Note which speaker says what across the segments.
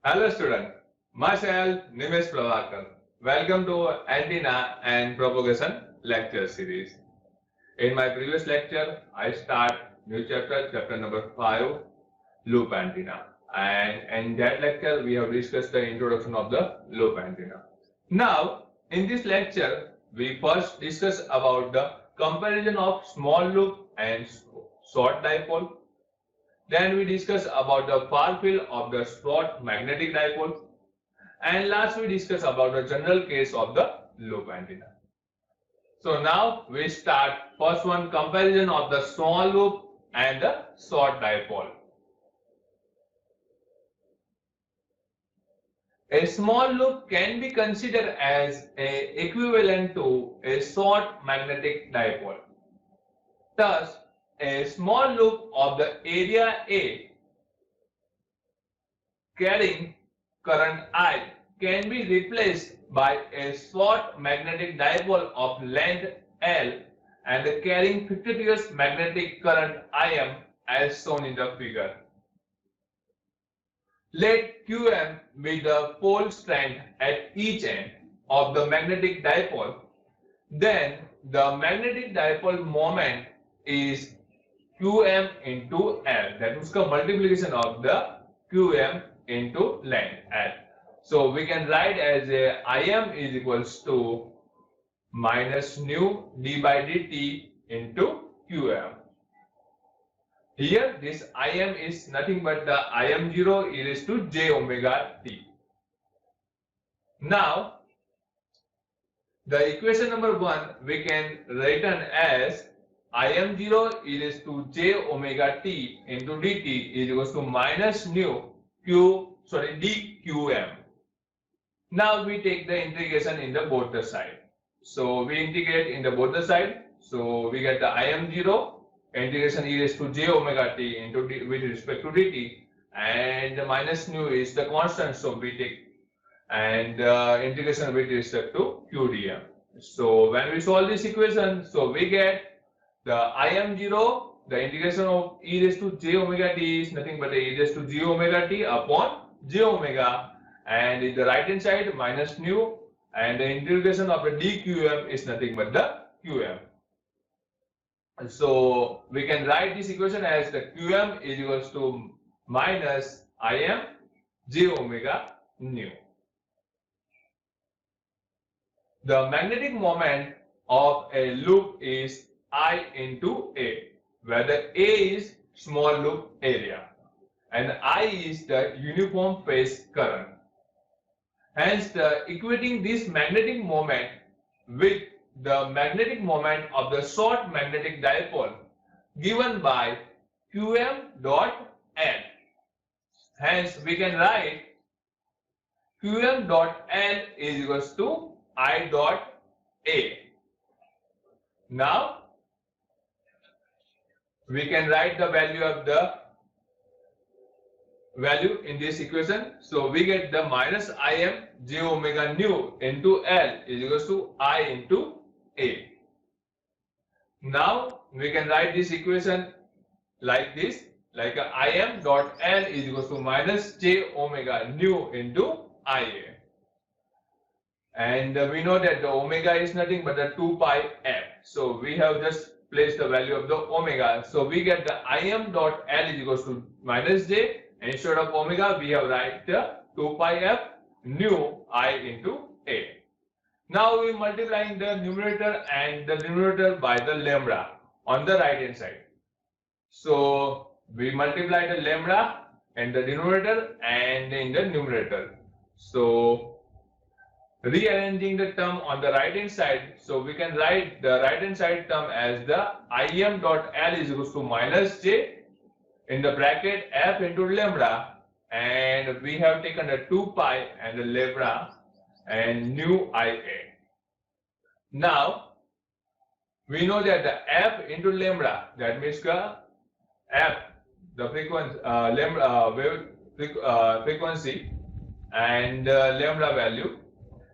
Speaker 1: Hello student, myself Nimesh Pravakar. Welcome to Antenna and Propagation lecture series. In my previous lecture, I start new chapter number 5, loop antenna. And in that lecture, we have discussed the introduction of the loop antenna. Now, in this lecture, we first discuss about the comparison of small loop and short dipole. Then we discuss about the far field of the short magnetic dipole. And last we discuss about the general case of the loop antenna. So now we start first one, comparison of the small loop and the short dipole. A small loop can be considered as equivalent to a short magnetic dipole. Thus, a small loop of the area A carrying current I can be replaced by a short magnetic dipole of length L and carrying 50 degrees magnetic current Im as shown in the figure. Let Qm be the pole strength at each end of the magnetic dipole. Then the magnetic dipole moment is Qm into L. That is the multiplication of the Qm into length L. So we can write as a Im is equals to minus nu d by dt into Qm. Here this Im is nothing but the Im0 e raised to j omega t. Now the equation number 1 we can written as Im0 e raised to j omega t into dt is equals to minus nu dqm. Now we take the integration in the both the side. So we integrate in the both the side. So we get the Im0 integration e raised to j omega t into d with respect to dt, and the minus nu is the constant. So we take and integration with respect to qdm. So when we solve this equation, so we get the Im0, the integration of e raised to j omega t is nothing but e raised to j omega t upon j omega, and in the right hand side minus nu, and the integration of the dqm is nothing but the qm. So we can write this equation as the qm is equals to minus Im j omega nu. The magnetic moment of a loop is I into A, where the A is small loop area and I is the uniform phase current. Hence, equating this magnetic moment with the magnetic moment of the short magnetic dipole given by Qm dot L. Hence, we can write Qm dot L is equals to I dot A. Now, we can write the value of the value in this equation. So we get the minus Im j omega nu into L is equals to I into A. Now we can write this equation like this, like Im dot L is equals to minus j omega nu into Ia. And we know that the omega is nothing but the 2 pi f. So we have just placed the value of the omega. So we get the Im dot L is equals to minus j. Instead of omega, we have write the 2 pi f nu I into A. Now we multiplying the numerator and the denominator by the lambda on the right hand side. So we multiply the lambda and the denominator and in the numerator. So rearranging the term on the right hand side, so we can write the right hand side term as the Im dot L is equals to minus j in the bracket f into lambda, and we have taken the 2 pi and the lambda and nu Ia. Now we know that the f into lambda, that means the f, the frequency lambda wave frequency, and lambda value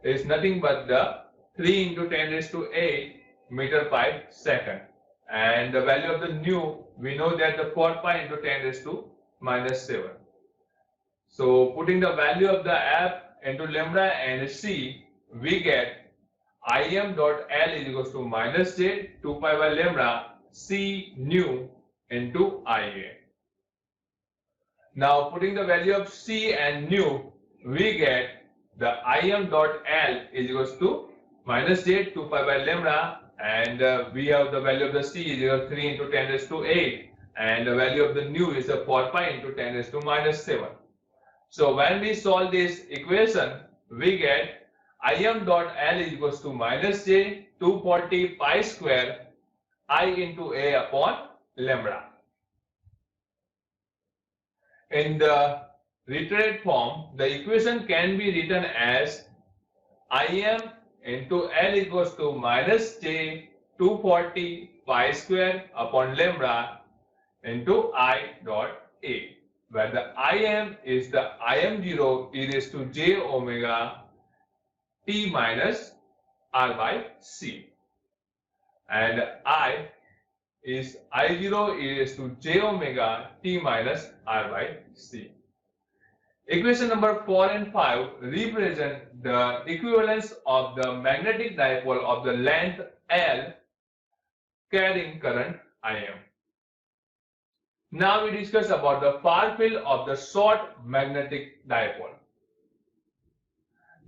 Speaker 1: is nothing but the 3 into 10 raised to 8 meter per second, and the value of the nu we know that the 4 pi into 10 raised to minus 7. So putting the value of the F into lambda and C, we get Im dot L is equals to minus j 2 pi by lambda C nu into Ia. Now putting the value of C and nu, we get the Im dot L is equals to minus j 2 pi by lambda, and we have the value of the C is equal to 3 into 10 raised to 8, and the value of the nu is a 4 pi into 10 raised to minus 7. So when we solve this equation, we get Im dot L is equals to minus j 240 pi square I into A upon lambda. In the reiterated form, the equation can be written as Im into L equals to minus j 240 pi square upon lambda into I dot A, where the Im is the Im0 e raised to j omega t minus r by c, and I is I0 e raised to j omega t minus r by c. Equation number 4 and 5 represent the equivalence of the magnetic dipole of the length L carrying current Im. Now we discuss about the far field of the short magnetic dipole.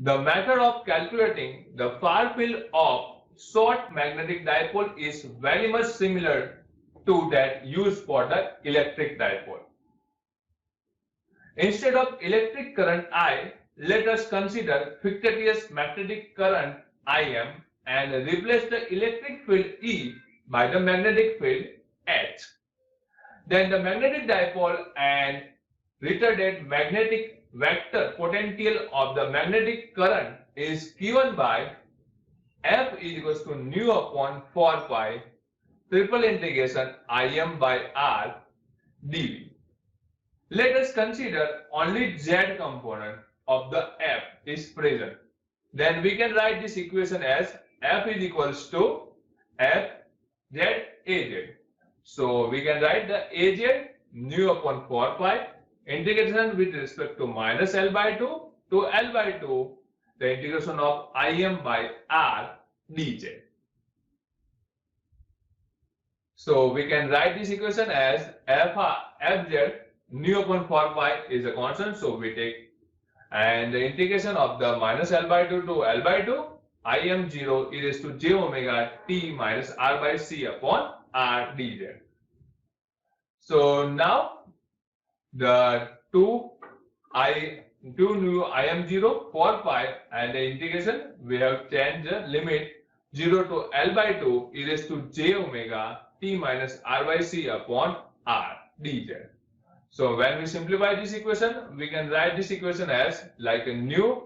Speaker 1: The method of calculating the far field of short magnetic dipole is very much similar to that used for the electric dipole. Instead of electric current I, let us consider fictitious magnetic current Im and replace the electric field E by the magnetic field H. Then the magnetic dipole and retarded magnetic vector potential of the magnetic current is given by F is equals to nu upon 4 pi triple integration Im by R dV. Let us consider only Z component of the F is present. Then we can write this equation as F is equals to F Z Az. So we can write the Az nu upon 4 pi integration with respect to minus L by 2 to L by 2, the integration of Im by R dz. So we can write this equation as Fz nu upon 4 pi is a constant, so we take, and the integration of the minus L by 2 to L by 2 Im0 e raised to j omega t minus R by c upon R dz. So now the 2 nu Im0 4 pi, and the integration we have changed the limit 0 to L by 2 e raised to j omega t minus R by c upon R dz. So when we simplify this equation, we can write this equation as like a nu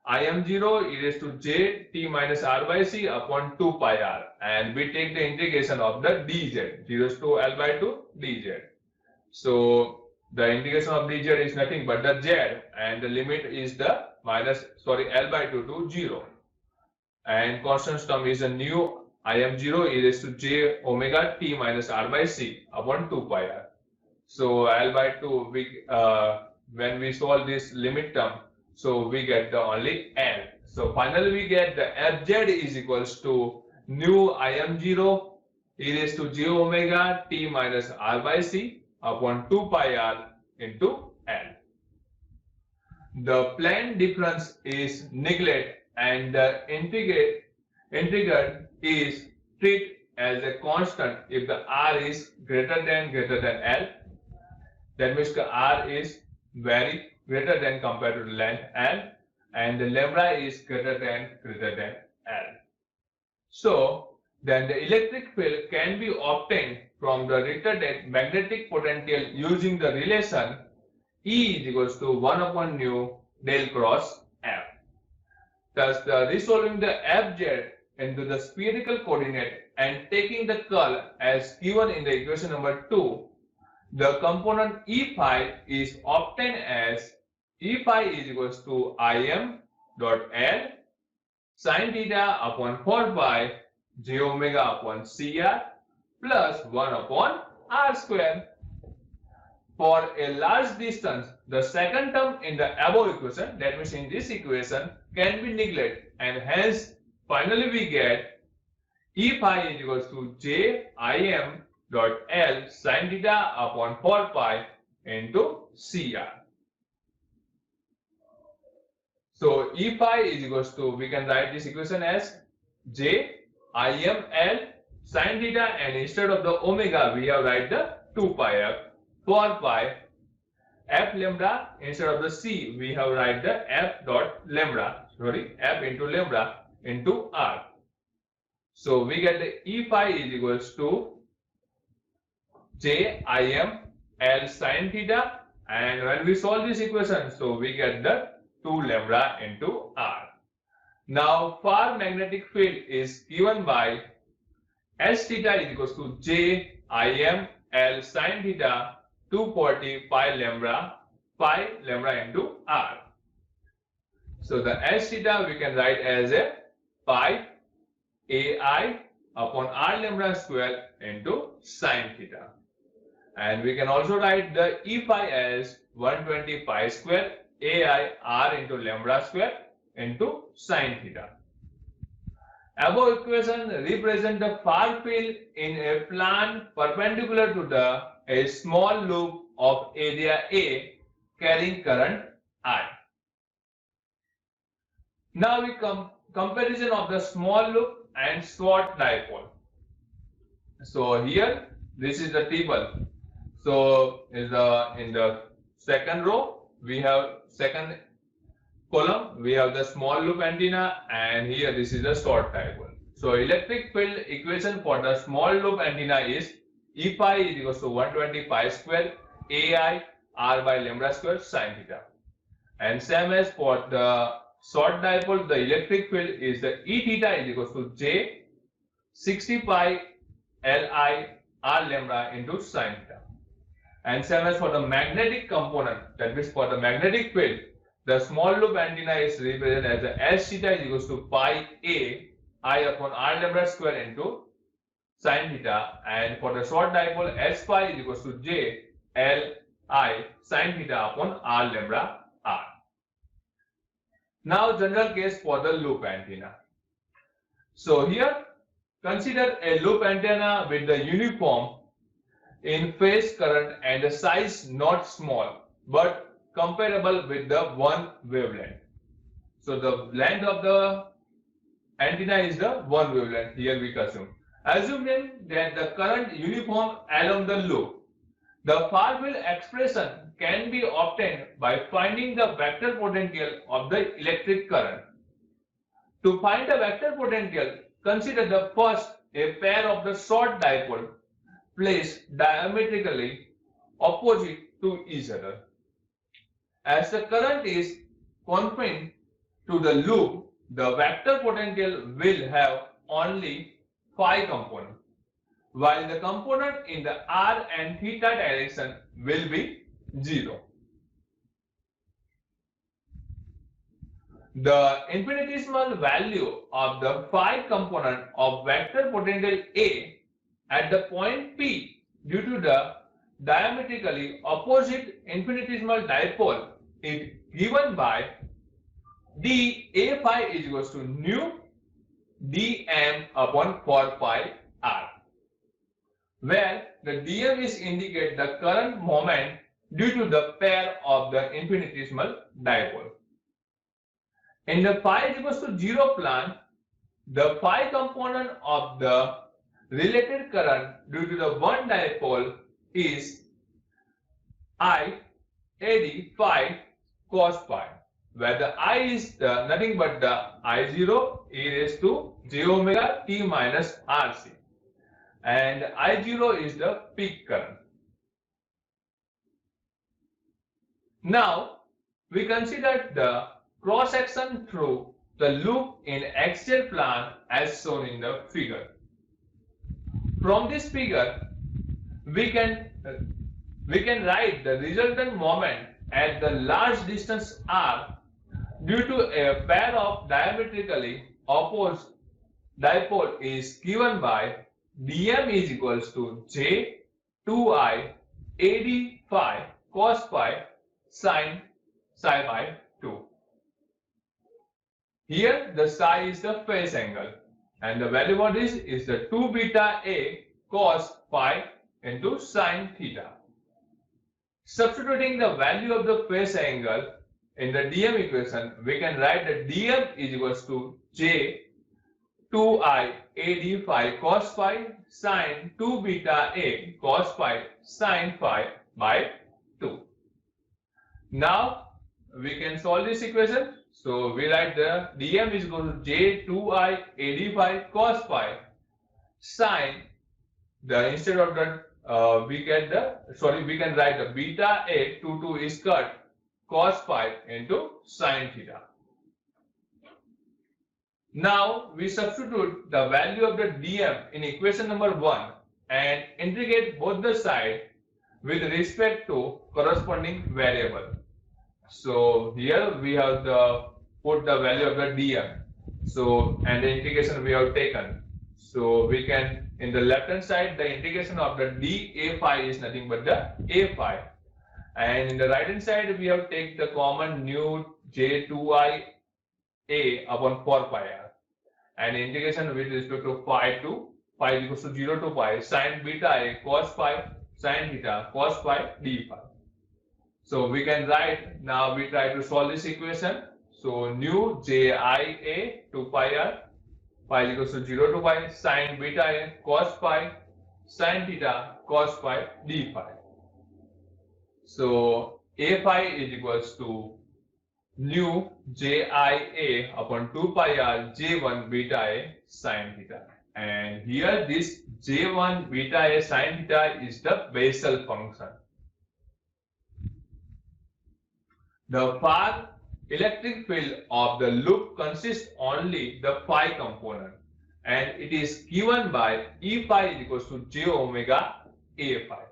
Speaker 1: Im0 e raised to j t minus R by c upon 2 pi R, and we take the integration of the dz 0 to L by 2 dz. So the integration of dz is nothing but the z, and the limit is the L by 2 to 0, and constant term is a nu Im0 e raised to j omega t minus R by c upon 2 pi R. So L by 2, we when we solve this limit term, so we get the only L. So finally we get the Fz is equals to nu Im0 e raised to j omega t minus R by c upon 2 pi R into L. The plane difference is neglected, and the integral is treated as a constant if the R is greater than L. That means the R is very greater than compared to the length L, and the lambda is greater than L. So then the electric field can be obtained from the retarded magnetic potential using the relation E is equals to 1 upon nu del cross F. Thus, resolving the Fz into the spherical coordinate and taking the curl as given in the equation number 2, the component E phi is obtained as E phi is equals to Im dot L sin theta upon 4 pi j omega upon Cr plus 1 upon R square. for a large distance, the second term in the above equation, that means in this equation, can be neglected, and hence finally we get E phi is equals to J Im dot L sin theta upon 4 pi into CR. So E phi is equals to, we can write this equation as J Im L sin theta, and instead of the omega we have write the 2 pi f 4 pi f lambda, instead of the c we have write the f dot lambda, f into lambda into r. So we get the E phi is equals to J Im L sin theta, and when we solve this equation, so we get the 2 lambda into r. Now far magnetic field is given by S theta is equals to J Im L sin theta 240 pi lambda into r. So the S theta we can write as a pi ai upon r lambda square into sin theta, and we can also write the E phi as 120 pi square ai r into lambda square into sin theta. Above equation represent the far field in a plane perpendicular to a small loop of area A carrying current I. Now we comparison of the small loop and short dipole. So here this is the table. So in the second row we have second column we have the small loop antenna, and here this is the short dipole. So electric field equation for the small loop antenna is E phi is equals to 120 pi square ai r by lambda square sin theta, and same as for the short dipole, the electric field is the E theta is equals to J 60 pi Li r lambda into sin theta, and same as for the magnetic component, that means for the magnetic field, the small loop antenna is represented as the S theta is equals to pi a I upon r lambda square into sin theta, and for the short dipole S phi is equals to J L I sin theta upon r lambda r. Now general case for the loop antenna. So here consider a loop antenna with the uniform in phase current and the size not small but comparable with the one wavelength. So the length of the antenna is the one wavelength here we assume. Assuming that the current uniform along the loop, the far field expression can be obtained by finding the vector potential of the electric current. To find the vector potential, consider the first a pair of the short dipole placed diametrically opposite to each other. As the current is confined to the loop, the vector potential will have only phi component, while the component in the r and theta direction will be 0. The infinitesimal value of the phi component of vector potential A at the point P due to the diametrically opposite infinitesimal dipole is given by d A phi is equals to nu dm upon 4 pi r, where the dm is indicate the current moment due to the pair of the infinitesimal dipole. In the phi is equals to 0 plane, the phi component of the related current due to the one dipole is I ad phi cos phi, where the I is nothing but the I0 e raised to j omega t minus RC, and I0 is the peak current. Now we consider the cross section through the loop in axial plane as shown in the figure. From this figure, we can write the resultant moment at the large distance r due to a pair of diametrically opposed dipole is given by dm is equals to j 2i ad phi cos phi sin psi by 2. Here the psi is the phase angle and the value of this is the 2 beta a cos phi into sin theta. Substituting the value of the phase angle in the dm equation, we can write that dm is equals to j 2i ad phi cos phi sin 2 beta a cos phi sin phi by 2. Now we can solve this equation. So we write the dm is equal to j 2i ad phi cos phi sin the instead of the we can write the beta a 2 is cut cos phi into sin theta. Now we substitute the value of the dm in equation number 1 and integrate both the sides with respect to corresponding variable. So here we have put the value of the dm. So and the integration we have taken. So we can in the left hand side the integration of the dA phi is nothing but the a phi, and in the right hand side we have take the common nu j 2i a upon 4 pi r, and integration with respect to phi to phi is equals to 0 to pi sin beta a cos phi sin theta cos phi d phi. So we can write, now we try to solve this equation. So nu j I a 2 pi r phi is equals to 0 to pi sin beta a cos phi sin theta cos phi d phi. So a phi is equals to nu j I a upon 2 pi r j1 beta a sin theta, and here this j1 beta a sin theta is the Bessel function. The far electric field of the loop consists only the phi component, and it is given by E phi is equals to j omega a phi.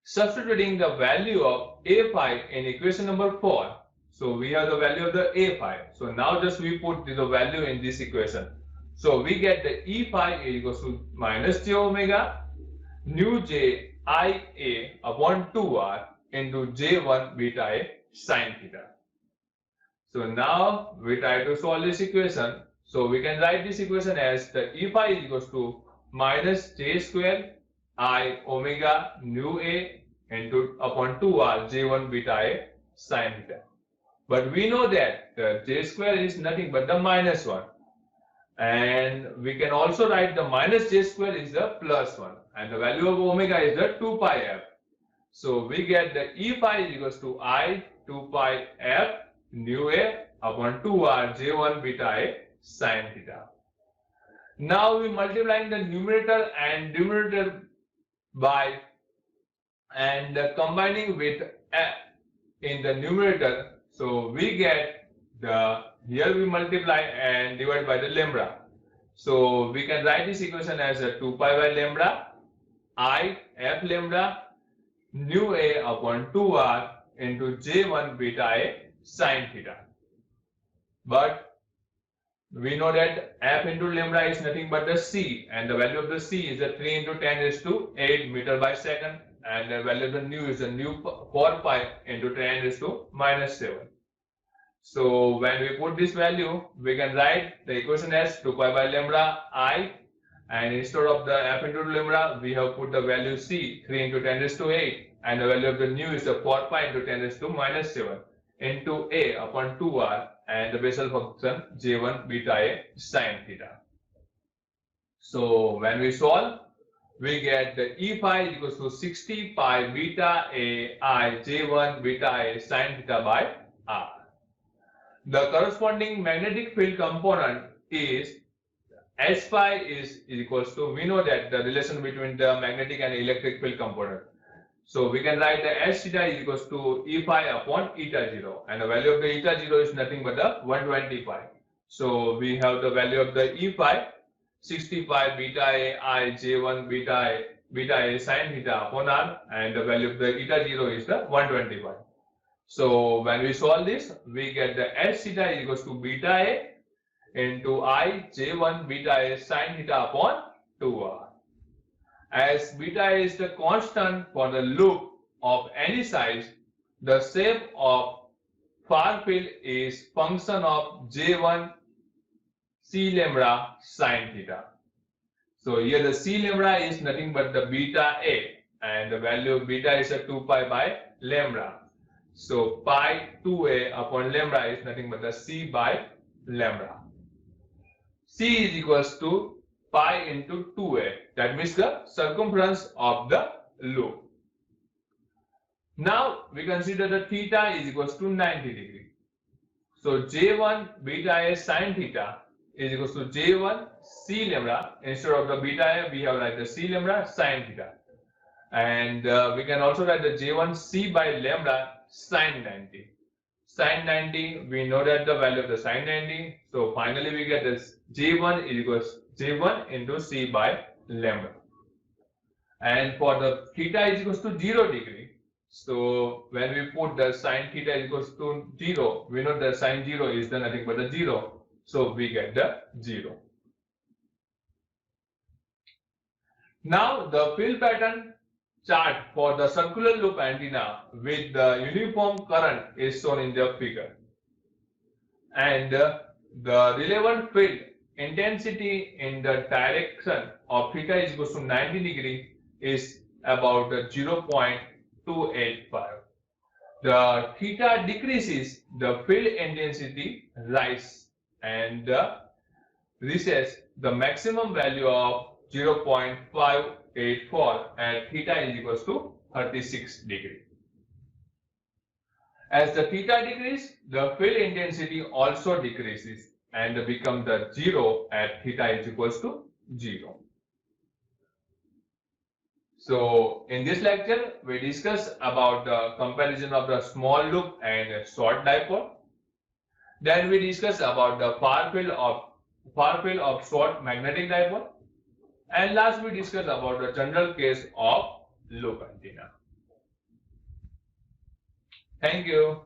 Speaker 1: Substituting the value of a phi in equation number 4, so we have the value of the a phi. So now just we put the value in this equation. So we get the E phi is equals to minus j omega nu j I a upon 2r into j1 beta a sin theta. So now we try to solve this equation. So we can write this equation as the E phi is equals to minus j square I omega nu a into upon 2r j1 beta a sin theta. But we know that the j square is nothing but the minus 1. And we can also write the minus j square is the plus 1. And the value of omega is the 2 pi f. So we get the E phi is equals to I 2 pi f nu a upon 2r j1 beta a sin theta. Now we multiplying the numerator and denominator by and combining with f in the numerator. So we get the, here we multiply and divide by the lambda. So we can write this equation as a 2 pi by lambda I f lambda nu a upon 2r into j1 beta a sin theta. But we know that f into lambda is nothing but the c, and the value of the c is the 3 into 10 raised to 8 meter by second, and the value of the nu is the nu 4 pi into 10 raised to minus 7. So when we put this value, we can write the equation as 2 pi by lambda I, and instead of the f into lambda, we have put the value c 3 into 10 raised to 8, and the value of the nu is the 4 pi into 10 raised to minus 7 into a upon 2r, and the Bessel function j1 beta a sin theta. So when we solve, we get the E phi equals to 60 pi beta a I j1 beta a sin theta by r. The corresponding magnetic field component is H phi is equals to, we know that the relation between the magnetic and electric field component. So we can write the H theta is equals to E phi upon eta 0, and the value of the eta 0 is nothing but the 120 pi. So we have the value of the E phi 60 pi beta a I j1 beta a sin theta upon r, and the value of the eta 0 is the 120 pi. So when we solve this, we get the H theta is equals to beta a into I j1 beta a sin theta upon 2r. As beta is the constant for the loop, of any size, the shape of far field is function of J1 C lambda sine theta. So here the C lambda is nothing but the beta A, and the value of beta is a 2 pi by lambda. So pi 2a upon lambda is nothing but the C by lambda. C is equals to pi into 2a. That means the circumference of the loop. Now we consider the theta is equals to 90 degree. So J1 beta A sine theta is equals to J1 C lambda. Instead of the beta A, we have write the C lambda sine theta. And we can also write the J1 C by lambda sine 90. Sine 90, we know that the value of the sine 90. So finally we get this J1 is equals J1 into C by lambda. And for the theta is equals to 0 degree. So when we put the sine theta is equals to 0, we know that sine 0 is the nothing but the 0. So we get the 0. Now the field pattern chart for the circular loop antenna with the uniform current is shown in the figure. And the relevant field intensity in the direction of theta is equals to 90 degree is about 0.285. The theta decreases, the field intensity rises, and reaches the maximum value of 0.584 at theta is equals to 36 degree. As the theta decreases, the field intensity also decreases and become the 0 at theta is equals to 0. So in this lecture, we discuss about the comparison of the small loop and short dipole. Then we discuss about the far field of short magnetic dipole. And last we discuss about the general case of loop antenna. Thank you.